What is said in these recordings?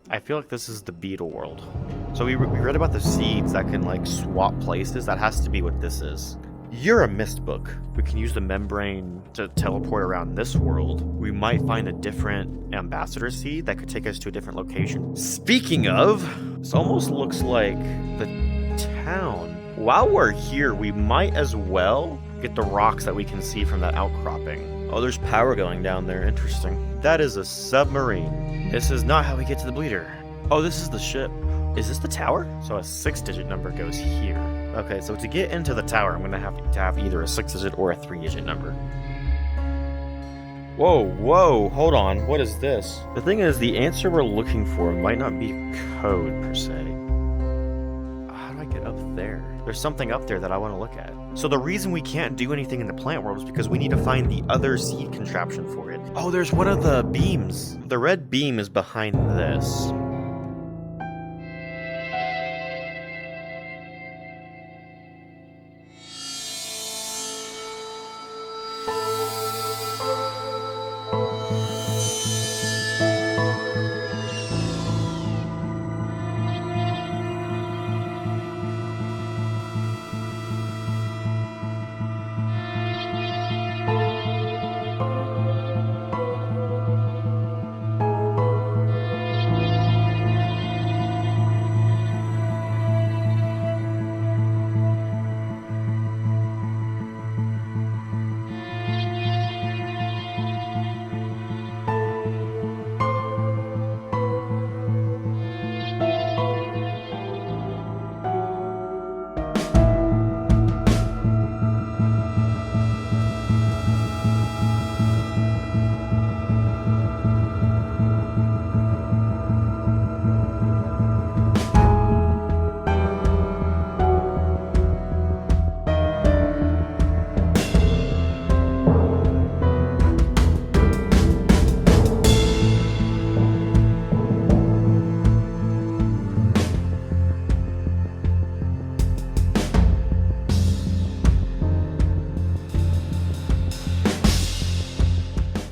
I feel like this is the beetle world. So we read about the seeds that can like swap places. That has to be what this is. You're a Myst book. We can use the membrane to teleport around this world. We might find a different ambassador seed that could take us to a different location. Speaking of, this almost looks like the town. While we're here, we might as well get the rocks that we can see from that outcropping. Oh, there's power going down there. Interesting. That is a submarine. This is not how we get to the bleeder. Oh, this is the ship. Is this the tower? So a 6-digit number goes here. Okay, so to get into the tower, I'm going to have either a 6-digit or a 3-digit number. Whoa, hold on. What is this? The thing is, the answer we're looking for might not be code, per se. How do I get up there? There's something up there that I want to look at. So the reason we can't do anything in the plant world is because we need to find the other seed contraption for it. Oh, there's one of the beams. The red beam is behind this.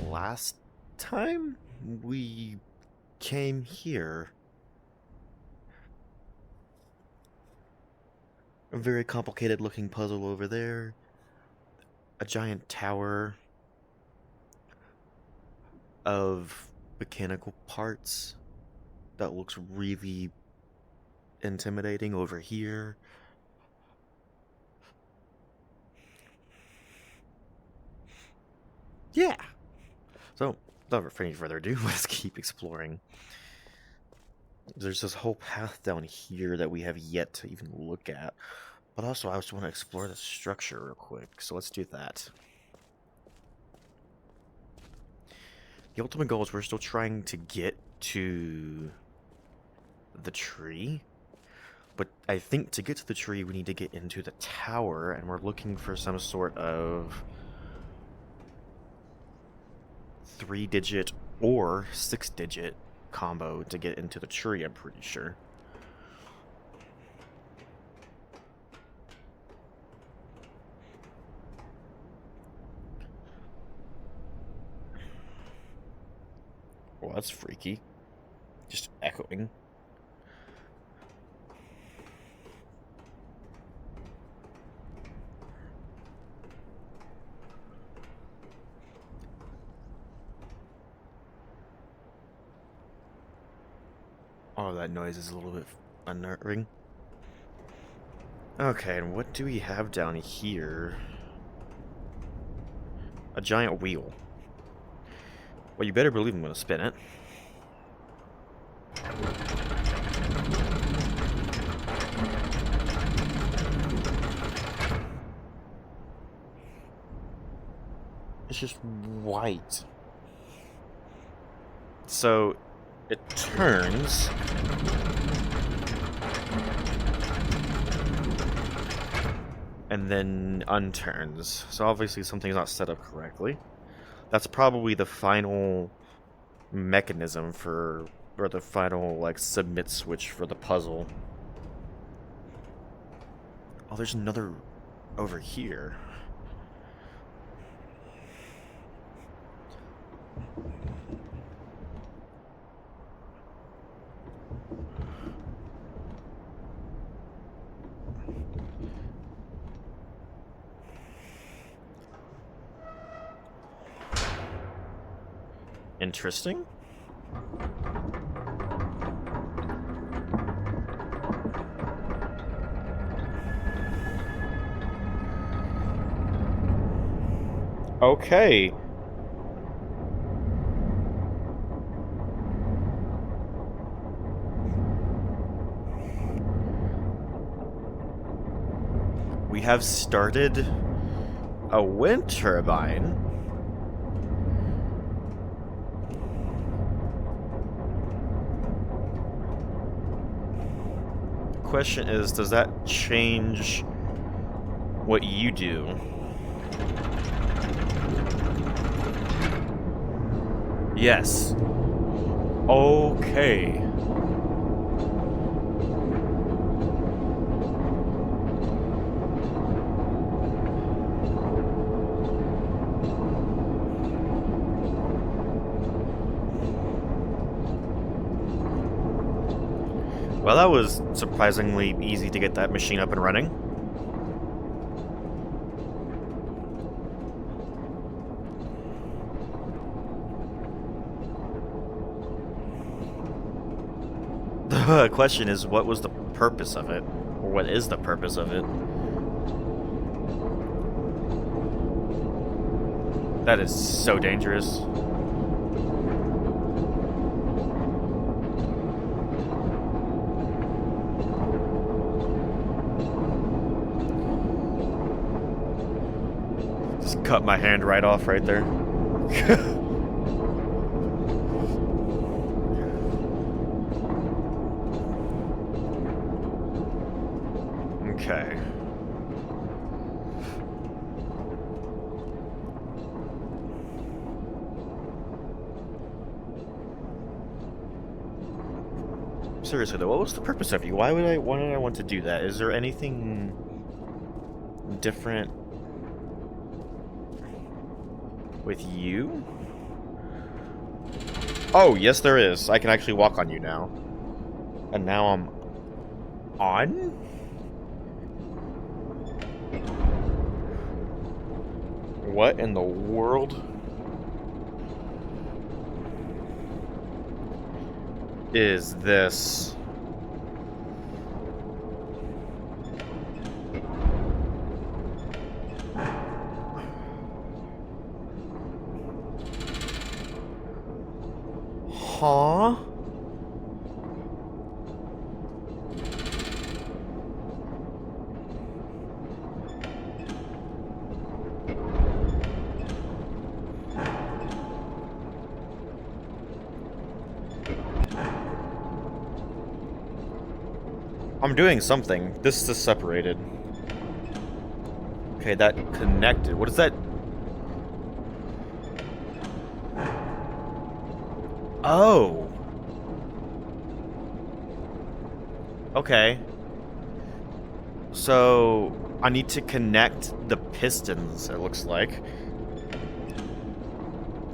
Last time we came here, a very complicated looking puzzle over there, a giant tower of mechanical parts that looks really intimidating over here. Yeah. So, without any further ado, let's keep exploring. There's this whole path down here that we have yet to even look at. But also, I just want to explore the structure real quick, so let's do that. The ultimate goal is we're still trying to get to the tree. But I think to get to the tree, we need to get into the tower, and we're looking for some sort of 3-digit or 6-digit combo to get into the tree, I'm pretty sure. Well, that's freaky. Just echoing. Oh, that noise is a little bit unnerving. Okay, and what do we have down here? A giant wheel. Well, you better believe I'm gonna spin it. It's just white. So, it turns. And then unturns. So obviously something's not set up correctly. That's probably the final mechanism for, or the final, like, submit switch for the puzzle. Oh, there's another over here. Interesting. Okay. We have started a wind turbine. The question is, does that change what you do? Yes. Okay. Well, that was surprisingly easy to get that machine up and running. The question is, what was the purpose of it? Or what is the purpose of it? That is so dangerous. Just cut my hand right off right there. Okay. Seriously though, what was the purpose of you? Why did I want to do that? Is there anything different with you? Oh, yes there is. I can actually walk on you now. And now I'm on? What in the world is this? Huh? I'm doing something. This is separated. Okay, that connected. What is that? Oh. Okay. So, I need to connect the pistons, it looks like.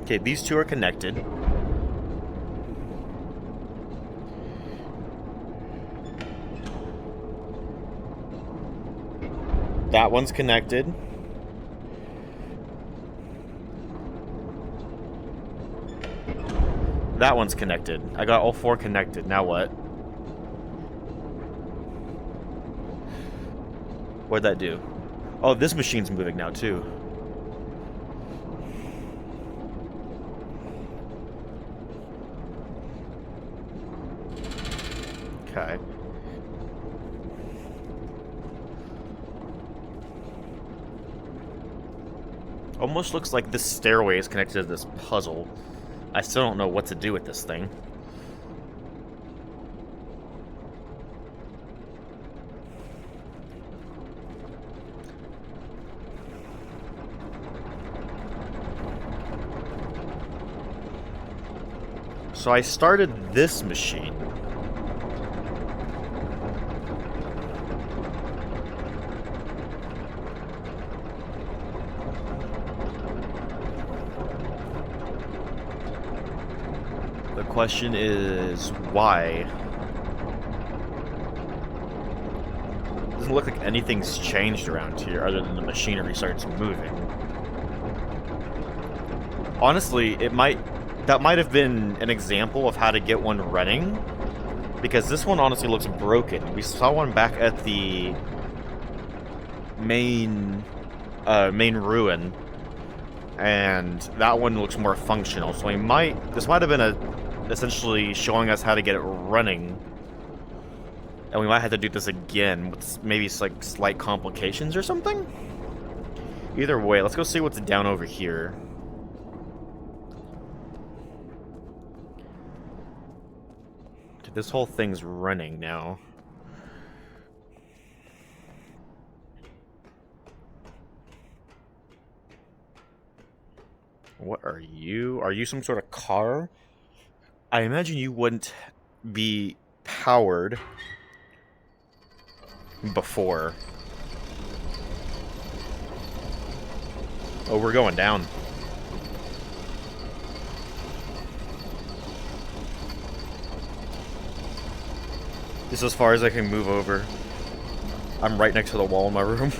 Okay, these two are connected. That one's connected. That one's connected. I got all four connected. Now what? What'd that do? Oh, this machine's moving now, too. Okay. Almost looks like this stairway is connected to this puzzle. I still don't know what to do with this thing. So I started this machine. The question is, why? Doesn't look like anything's changed around here other than the machinery starts moving. Honestly, it might that might have been an example of how to get one running, because this one honestly looks broken. We saw one back at the main ruin, and that one looks more functional. So this might have been essentially showing us how to get it running, and we might have to do this again with maybe like slight complications or something. Either way, let's go see what's down over here. This whole thing's running now. What are you? Are you some sort of car? I imagine you wouldn't be powered before. Oh, we're going down. This is as far as I can move over. I'm right next to the wall in my room.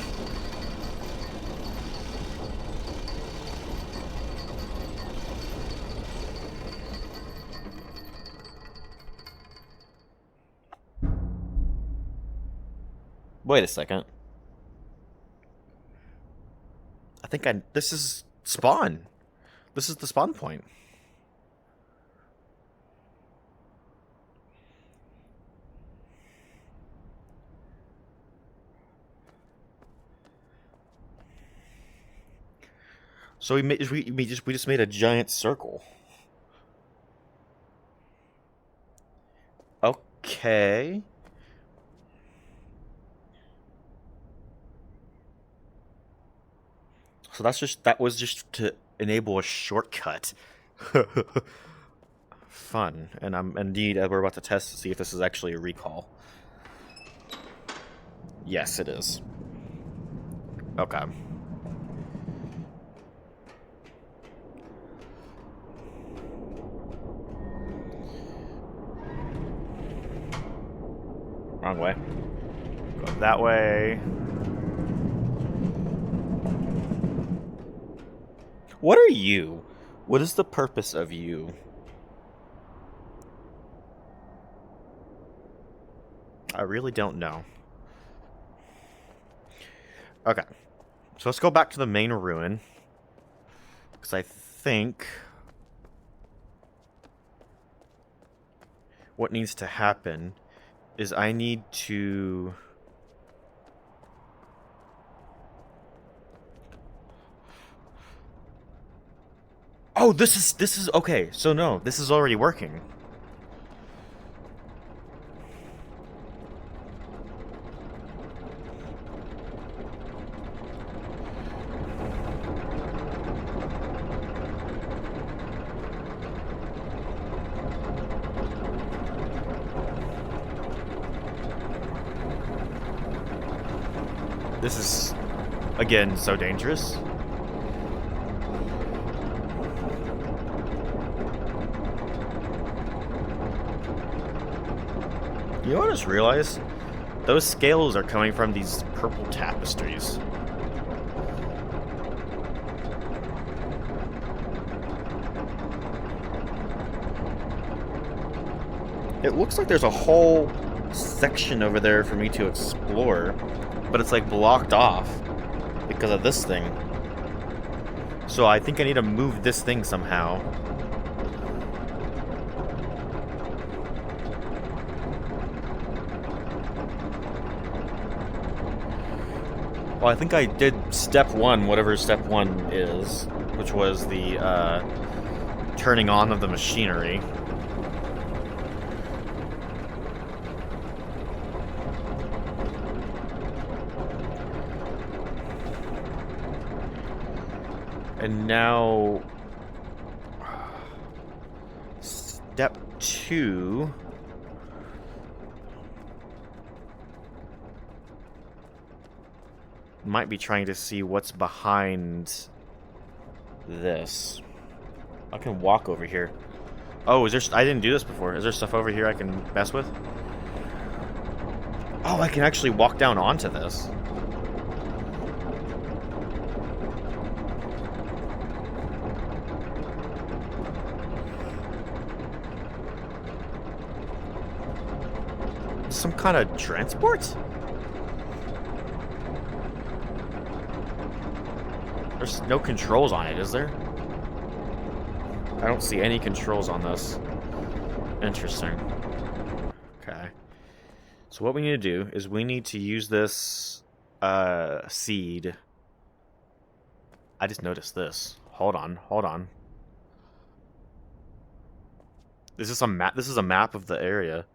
Wait a second. I think this is spawn. This is the spawn point. So we just made a giant circle. Okay. So that was just to enable a shortcut. Fun. And we're about to test to see if this is actually a recall. Yes, it is. Okay. Wrong way. Go that way. What are you? What is the purpose of you? I really don't know. Okay. So let's go back to the main ruin. Because I think what needs to happen is I need to... Oh, this is okay. So no, this is already working. This is, again, so dangerous. You know what I just realized? Those scales are coming from these purple tapestries. It looks like there's a whole section over there for me to explore, but it's like blocked off because of this thing. So I think I need to move this thing somehow. Well, I think I did step one, whatever step one is, which was the turning on of the machinery. And now, step two. Might be trying to see what's behind this. I can walk over here. Oh, is there... I didn't do this before. Is there stuff over here I can mess with? Oh, I can actually walk down onto this. some kind of transport? There's no controls on it, is there? I don't see any controls on this. Interesting. Okay. So what we need to do is we need to use this seed. I just noticed this. Hold on. This is a map. This is a map of the area.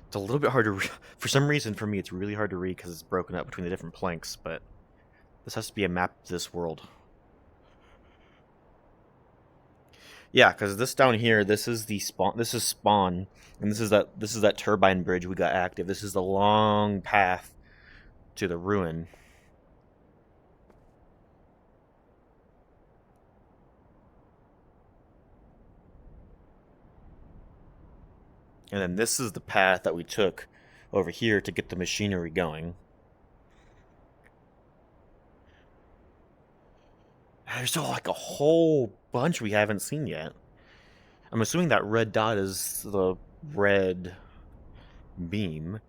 It's a little bit hard to read. For some reason, for me, it's really hard to read because it's broken up between the different planks, but this has to be a map of this world. Yeah, because this down here, this is the spawn. This is spawn, and this is that turbine bridge we got active. This is the long path to the ruin. And then this is the path that we took over here to get the machinery going. There's still like a whole bunch we haven't seen yet. I'm assuming that red dot is the red beam.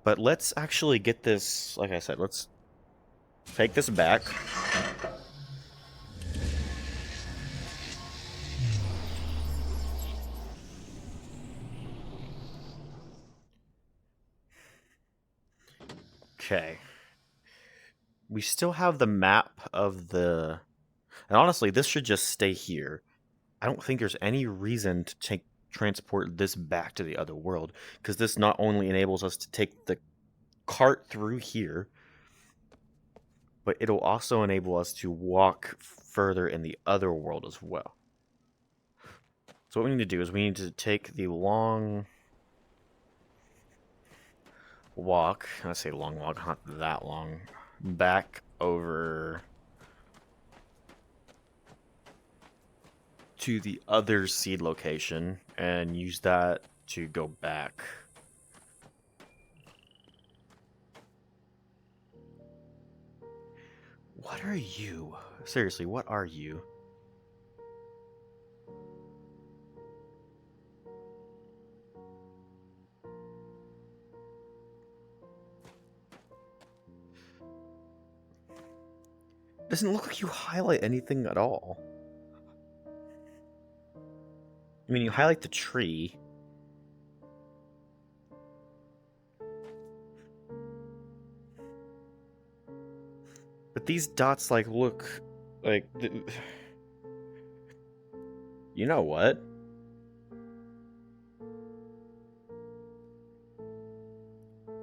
But let's actually get this, like I said, let's take this back. Okay. We still have the map of the... And honestly, this should just stay here. I don't think there's any reason to transport this back to the other world, because this not only enables us to take the cart through here, but it'll also enable us to walk further in the other world as well. So what we need to do is we need to take the long walk, I say long walk, not that long, back over to the other seed location and use that to go back. What are you? Seriously, what are you? Doesn't look like you highlight anything at all. I mean, you highlight the tree. But these dots, like, look like... You know what?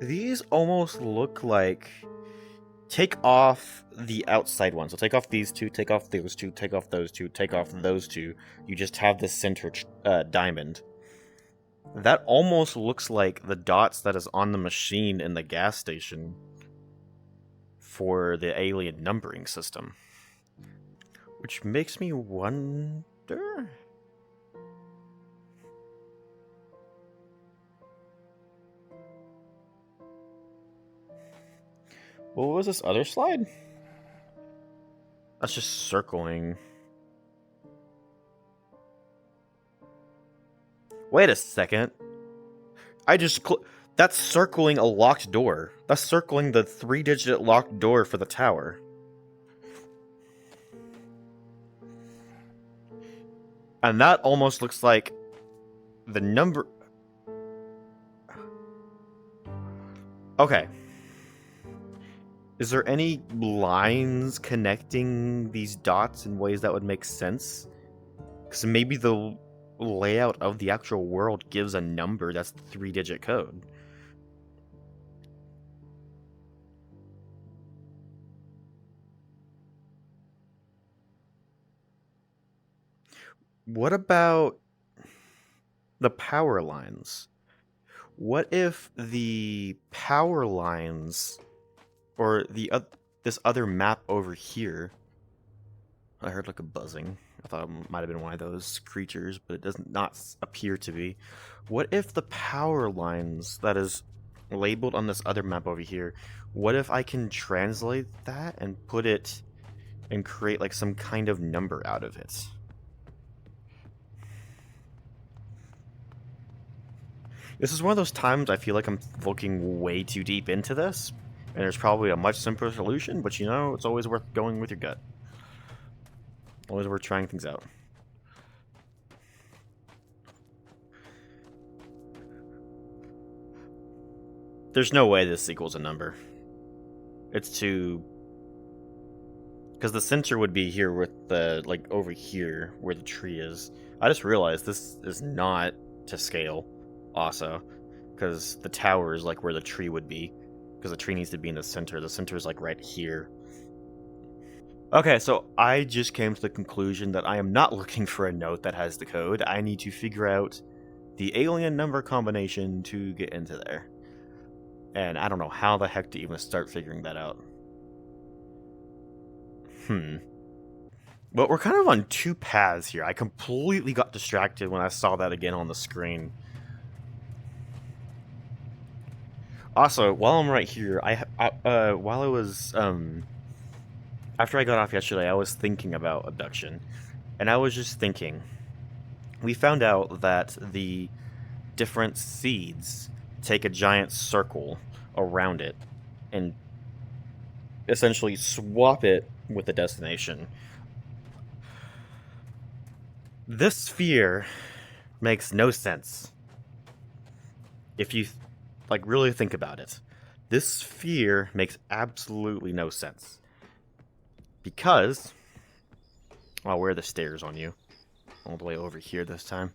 These almost look like... Take off the outside ones. So take off these two, take off those two, take off those two, take off those two. You just have this center diamond. That almost looks like the dots that is on the machine in the gas station for the alien numbering system. Which makes me wonder... What was this other slide? That's just circling. Wait a second. That's circling a locked door. That's circling the 3-digit locked door for the tower. And that almost looks like the number... Okay. Is there any lines connecting these dots in ways that would make sense? Because maybe the layout of the actual world gives a number that's the 3-digit code. What about the power lines? What if the power lines... Or this other map over here. I heard like a buzzing. I thought it might have been one of those creatures, but it does not appear to be. What if the power lines that is labeled on this other map over here, what if I can translate that and put it and create like some kind of number out of it. This is one of those times I feel like I'm looking way too deep into this, and there's probably a much simpler solution, but you know, it's always worth going with your gut. Always worth trying things out. There's no way this equals a number. It's too... Because the center would be here with the, like, over here, where the tree is. I just realized this is not to scale, also. Because the tower is, like, where the tree would be. Because the tree needs to be in the center. The center is, like, right here. Okay, so I just came to the conclusion that I am not looking for a note that has the code. I need to figure out the alien number combination to get into there. And I don't know how the heck to even start figuring that out. But we're kind of on two paths here. I completely got distracted when I saw that again on the screen. Also, while I'm right here, while I was, after I got off yesterday, I was thinking about abduction. And I was just thinking, we found out that the different seeds take a giant circle around it and essentially swap it with the destination. This sphere makes no sense if you like really think about it. This sphere makes absolutely no sense because I'll wear the stairs on you all the way over here this time.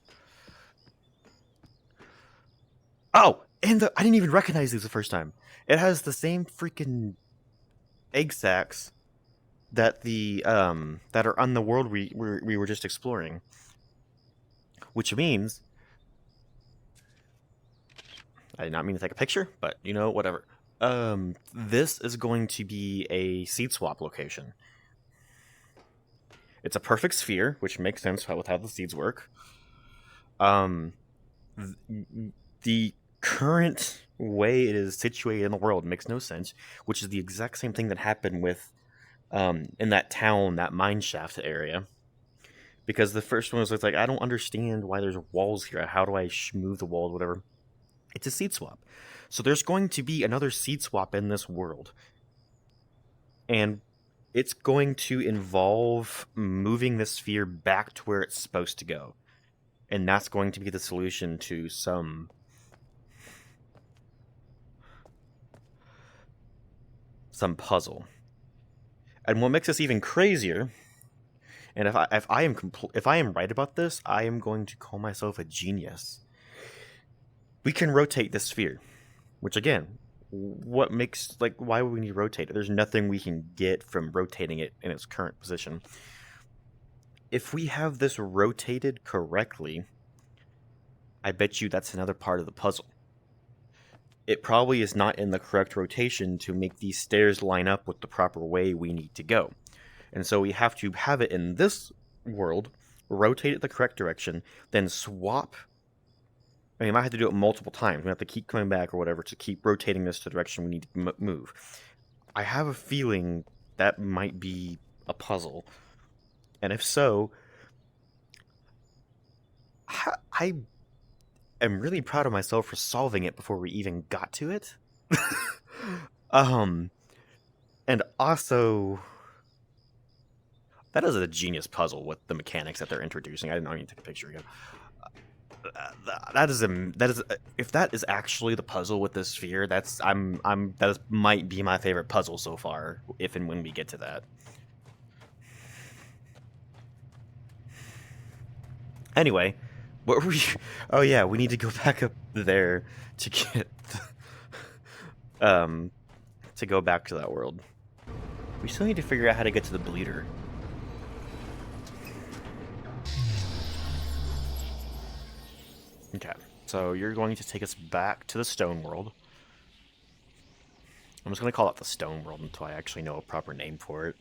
Oh, and I didn't even recognize these the first time. It has the same freaking egg sacs that the that are on the world we were just exploring, which means I did not mean to take a picture, but you know, whatever. This is going to be a seed swap location. It's a perfect sphere, which makes sense with how the seeds work. The current way it is situated in the world makes no sense, which is the exact same thing that happened with in that town, that mine shaft area. Because the first one was like, I don't understand why there's walls here. How do I move the walls, whatever? It's a seed swap. So there's going to be another seed swap in this world. And it's going to involve moving the sphere back to where it's supposed to go. And that's going to be the solution to some puzzle. And what makes this even crazier, and if I am right about this, I am going to call myself a genius. We can rotate this sphere, which again, what makes, like, why would we need to rotate it? There's nothing we can get from rotating it in its current position. If we have this rotated correctly, I bet you that's another part of the puzzle. It probably is not in the correct rotation to make these stairs line up with the proper way we need to go. And so we have to have it in this world, rotate it the correct direction, then swap. I mean, I might have to do it multiple times. We have to keep coming back or whatever to keep rotating this to the direction we need to move. I have a feeling that might be a puzzle. And if so, I am really proud of myself for solving it before we even got to it. And also, that is a genius puzzle with the mechanics that they're introducing. I didn't even take a picture again. That is if that is actually the puzzle with this sphere, might be my favorite puzzle so far, if and when we get to that. Anyway, what were we? Oh yeah, we need to go back up there to get to go back to that world. We still need to figure out how to get to the bleeder. Okay, so you're going to take us back to the stone world. I'm just going to call it the stone world until I actually know a proper name for it.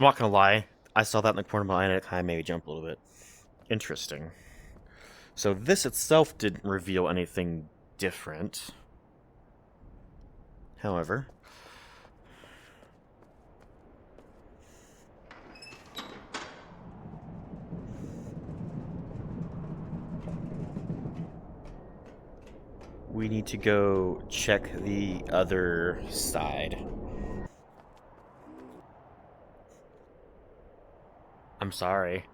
not gonna lie, I saw that in the corner of my eye and it kind of made me jump a little bit. Interesting. So this itself didn't reveal anything different. However, we need to go check the other side. I'm sorry.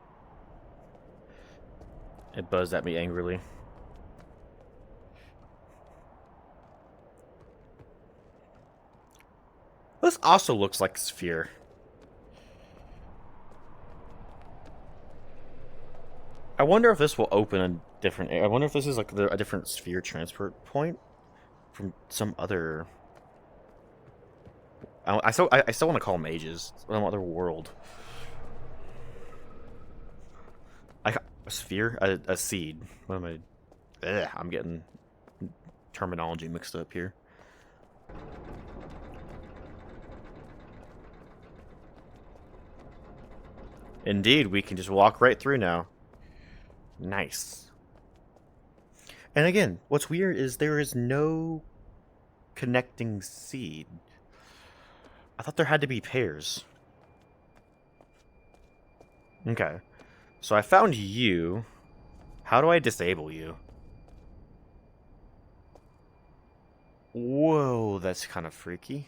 It buzzed at me angrily. This also looks like a sphere. I wonder if this will open a different... I wonder if this is like a different sphere transport point from some other... I still want to call them ages. Some other world. A sphere? A seed. What am I... Ugh, I'm getting terminology mixed up here. Indeed, we can just walk right through now. Nice. And again, what's weird is there is no connecting seed. I thought there had to be pairs. Okay. So I found you. How do I disable you? Whoa, that's kind of freaky.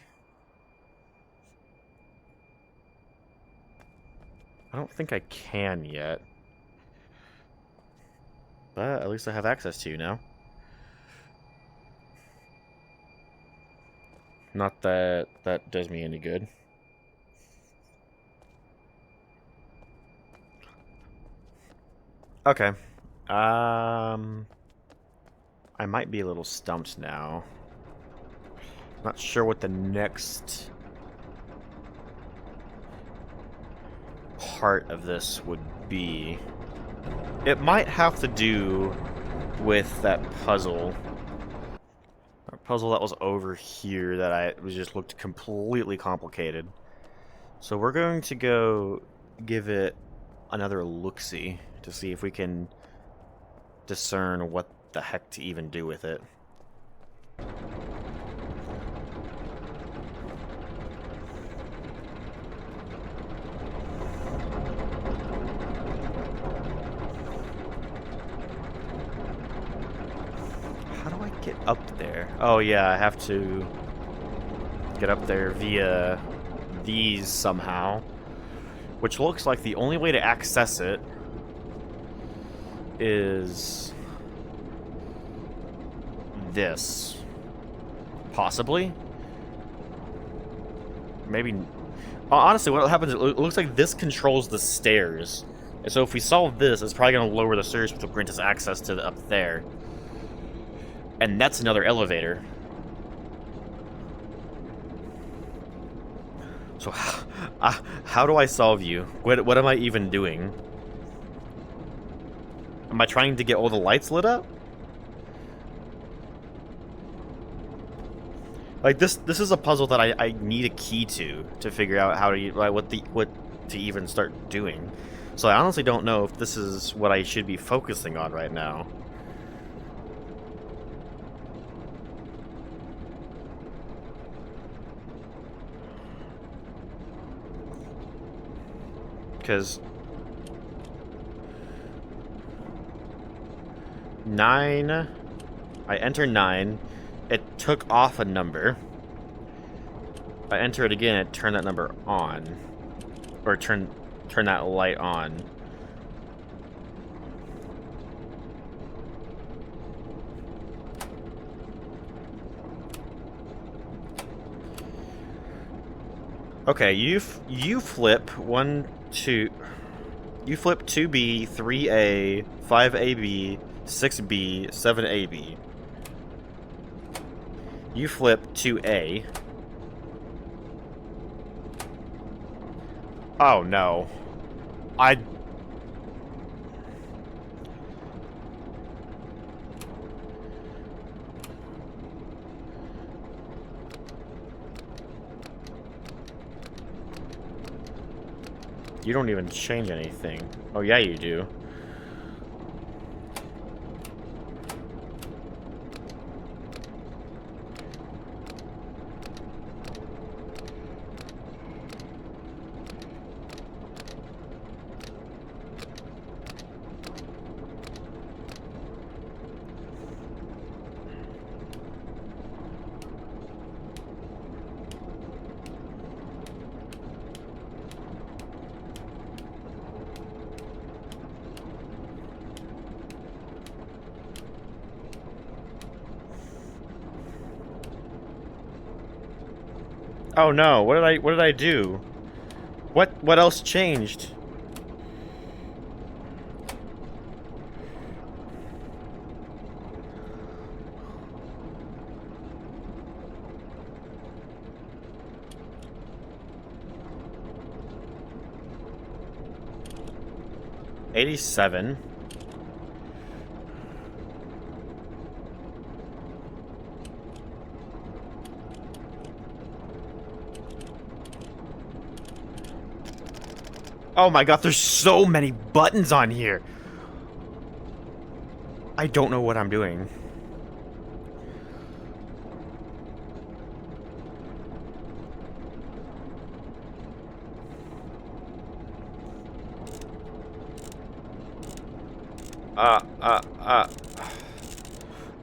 I don't think I can yet. But at least I have access to you now. Not that that does me any good. Okay. I might be a little stumped now. Not sure what the next part of this would be. It might have to do with that puzzle. A puzzle that was over here that just looked completely complicated. So we're going to go give it another look-see to see if we can discern what the heck to even do with it. How do I get up there? Oh yeah, I have to get up there via these somehow, which looks like the only way to access it is this. Possibly? Maybe... honestly, what happens is it looks like this controls the stairs. And so if we solve this, it's probably going to lower the stairs, which will grant us access to up there. And that's another elevator. So how do I solve you? What am I even doing? Am I trying to get all the lights lit up? Like this is a puzzle that I need a key to figure out how to like what to even start doing. So I honestly don't know if this is what I should be focusing on right now. Because 9, I enter 9, it took off a number. I enter it again, it turned that number on. Or turn that light on. Okay, you flip 1, 2. You flip 2B, 3A, 5AB, 6B, 7AB. You flip 2A. Oh no. You don't even change anything. Oh, yeah, you do. Oh no, what did I do? What else changed? $87. Oh my god, there's so many buttons on here. I don't know what I'm doing.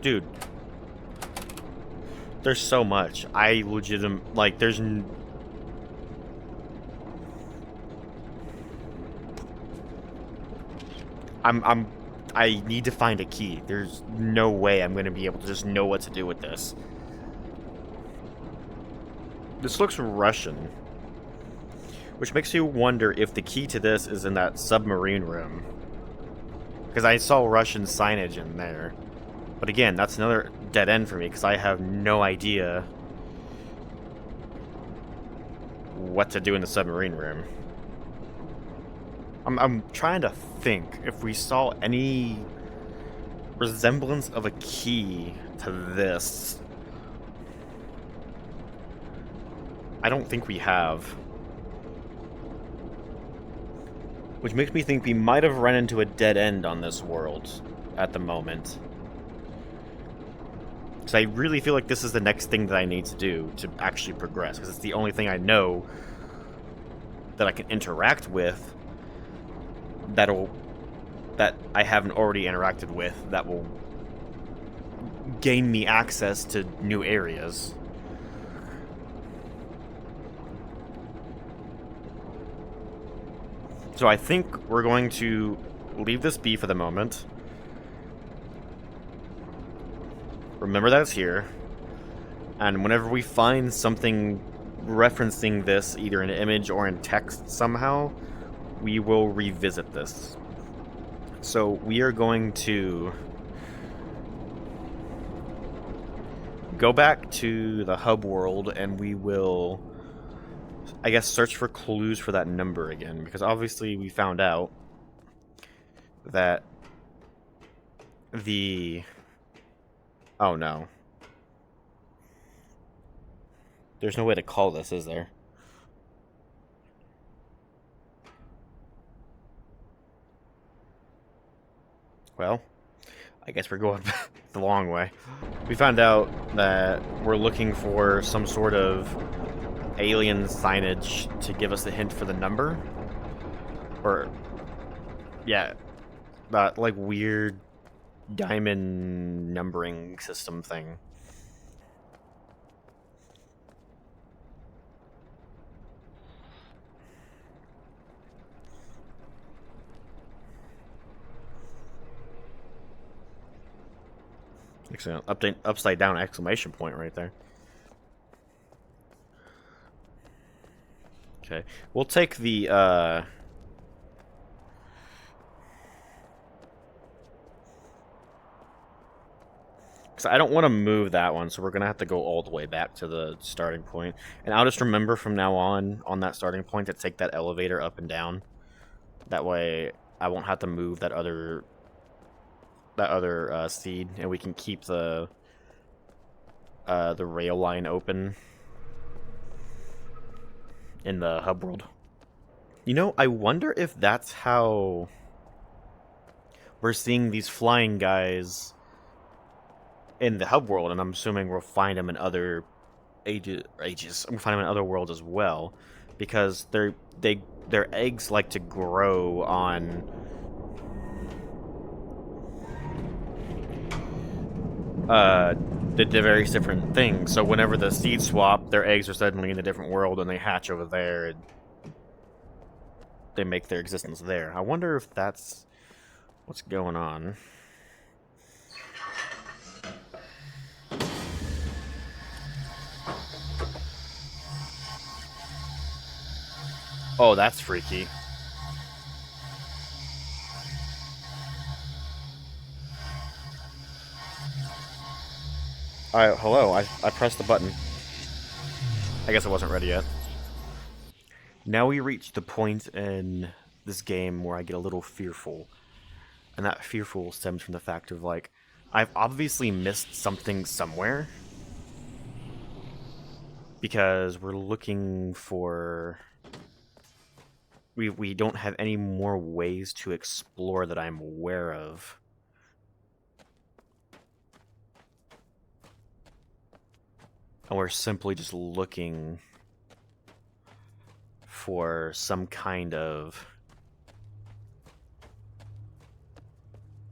Dude. There's so much. I legitimately, like, there's... I need to find a key. There's no way I'm going to be able to just know what to do with this. This looks Russian. Which makes you wonder if the key to this is in that submarine room. Because I saw Russian signage in there. But again, that's another dead end for me, because I have no idea what to do in the submarine room. I'm trying to think if we saw any resemblance of a key to this. I don't think we have. Which makes me think we might have run into a dead end on this world at the moment. Because I really feel like this is the next thing that I need to do to actually progress, because it's the only thing I know that I can interact with that I haven't already interacted with that will gain me access to new areas. So I think we're going to leave this be for the moment. Remember that it's here. And whenever we find something referencing this, either in image or in text somehow, we will revisit this. So we are going to go back to the hub world, and we will, I guess, search for clues for that number again, because obviously we found out that the... Oh no. There's no way to call this, is there? Well, I guess we're going the long way. We found out that we're looking for some sort of alien signage to give us a hint for the number. Or, yeah, that, like, weird diamond numbering system thing. Excellent. Update, upside down exclamation point right there. Okay. We'll take the, because I don't want to move that one, so we're going to have to go all the way back to the starting point. And I'll just remember from now on that starting point, to take that elevator up and down. That way, I won't have to move that other seed, and we can keep the rail line open in the hub world. You know, I wonder if that's how we're seeing these flying guys in the hub world, and I'm assuming we'll find them in other ages. I'm gonna find them in other worlds as well, because their eggs like to grow on uh the various different things. So whenever the seeds swap, their eggs are suddenly in a different world, and they hatch over there, and they make their existence there. I wonder if that's what's going on. Oh, that's freaky. Alright, hello. I pressed the button. I guess I wasn't ready yet. Now we reach the point in this game where I get a little fearful. And that fearful stems from the fact of, like, I've obviously missed something somewhere. Because we're looking for... We don't have any more ways to explore that I'm aware of. And we're simply just looking for some kind of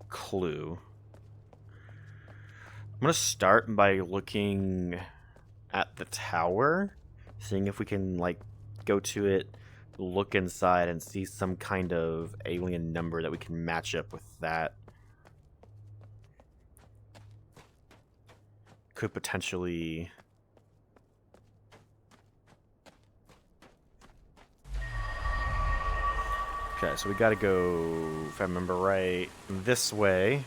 clue. I'm going to start by looking at the tower, seeing if we can, like, go to it, look inside, and see some kind of alien number that we can match up with that. Could potentially... Okay, so we gotta go, if I remember right, this way.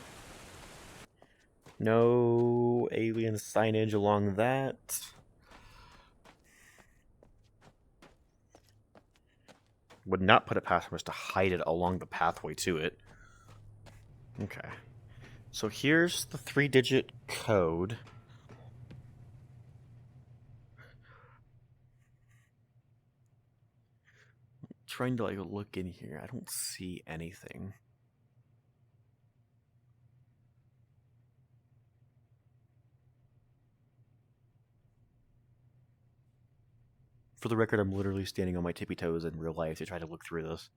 No alien signage along that. Would not put it past us to hide it along the pathway to it. Okay. So here's the 3-digit code. Trying to, like, look in here. I don't see anything. For the record, I'm literally standing on my tippy toes in real life to try to look through this.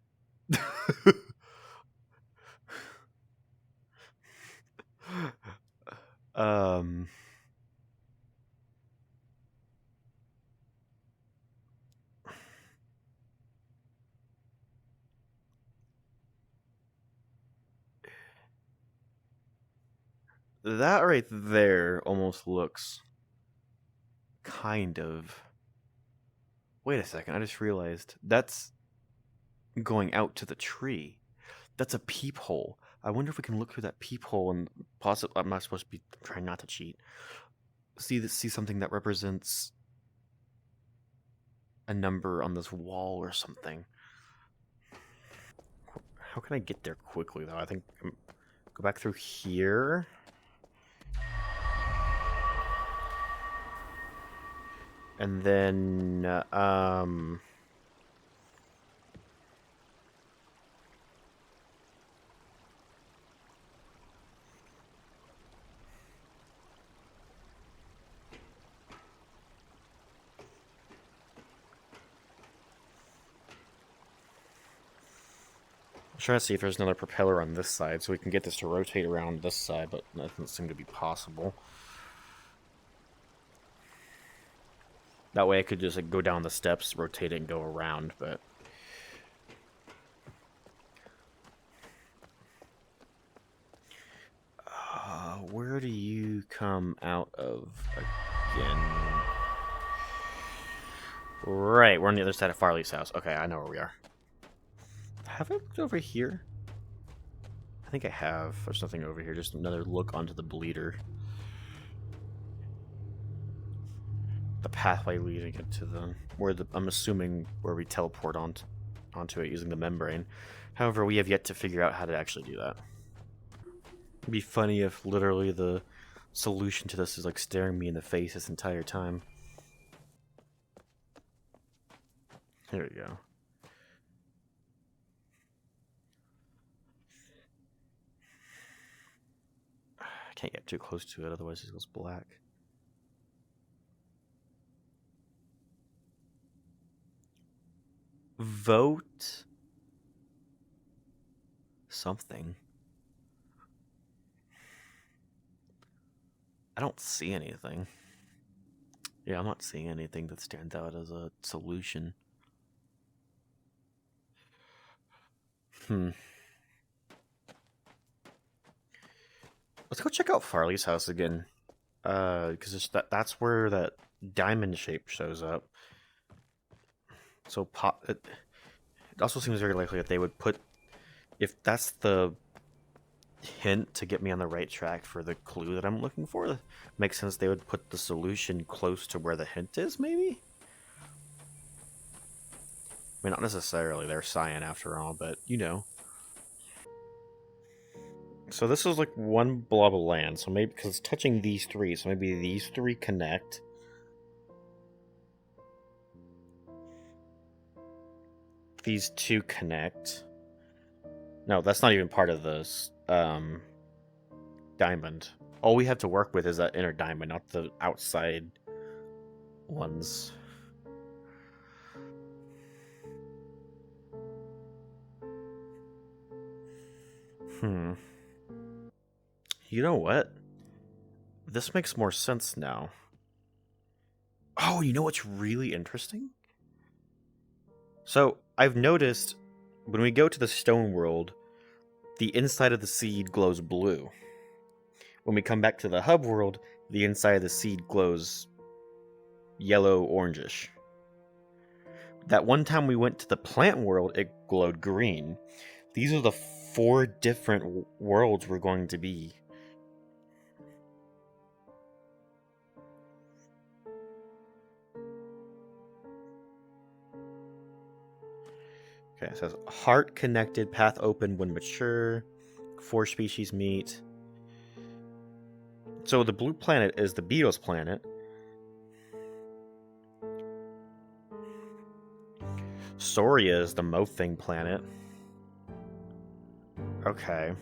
um... That right there almost looks kind of... Wait a second, I just realized that's going out to the tree. That's a peephole. I wonder if we can look through that peephole and possibly... I'm not supposed to be trying not to cheat. See something that represents a number on this wall or something. How can I get there quickly, though? I think... Go back through here... And then, I'm trying to see if there's another propeller on this side so we can get this to rotate around this side, but that doesn't seem to be possible. That way I could just, like, go down the steps, rotate it, and go around, but... where do you come out of again? Right, we're on the other side of Farley's house. Okay, I know where we are. Have I looked over here? I think I have. There's nothing over here, just another look onto the bleeder. The pathway leading it to the... I'm assuming where we teleport onto it using the membrane. However, we have yet to figure out how to actually do that. It'd be funny if literally the solution to this is, like, staring me in the face this entire time. There we go. Can't get too close to it, otherwise it goes black. Vote something. I don't see anything. Yeah, I'm not seeing anything that stands out as a solution. Let's go check out Farley's house again. Because that's where that diamond shape shows up. So it also seems very likely that they would put, if that's the hint to get me on the right track for the clue that I'm looking for, makes sense they would put the solution close to where the hint is, maybe? I mean, not necessarily, they're Cyan after all, but you know. So this is like one blob of land, so maybe, because it's touching these three, so maybe these three connect. These two connect. No, that's not even part of this diamond. All we have to work with is that inner diamond, not the outside ones. You know what? This makes more sense now. Oh, you know what's really interesting? So, I've noticed when we go to the stone world, the inside of the seed glows blue. When we come back to the hub world, the inside of the seed glows yellow-orangish. That one time we went to the plant world, it glowed green. These are the 4 different worlds we're going to be. Okay, it says heart connected, path open when mature, 4 species meet. So the blue planet is the Beetle's planet. Soria is the Mo-Thing planet. Okay.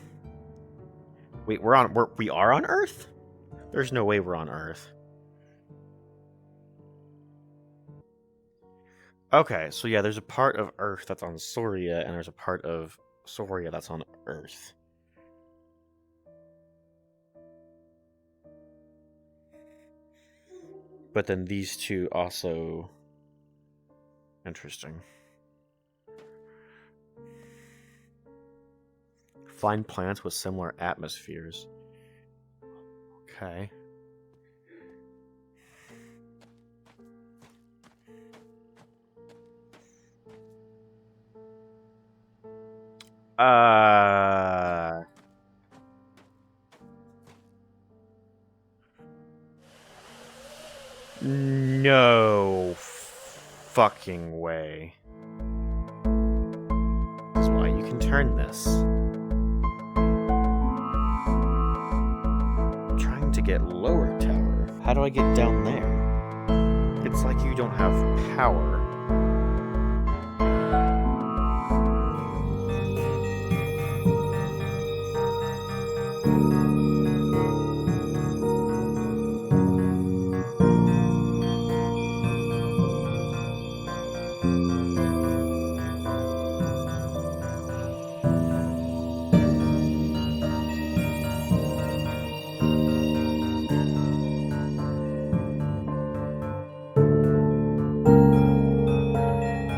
Wait, we are on Earth? There's no way we're on Earth. Okay, so yeah, there's a part of Earth that's on Soria, and there's a part of Soria that's on Earth. But then these two also... Interesting. Find planets with similar atmospheres. Okay. No fucking way. That's why you can turn this. I'm trying to get lower tower. How do I get down there? It's like you don't have power.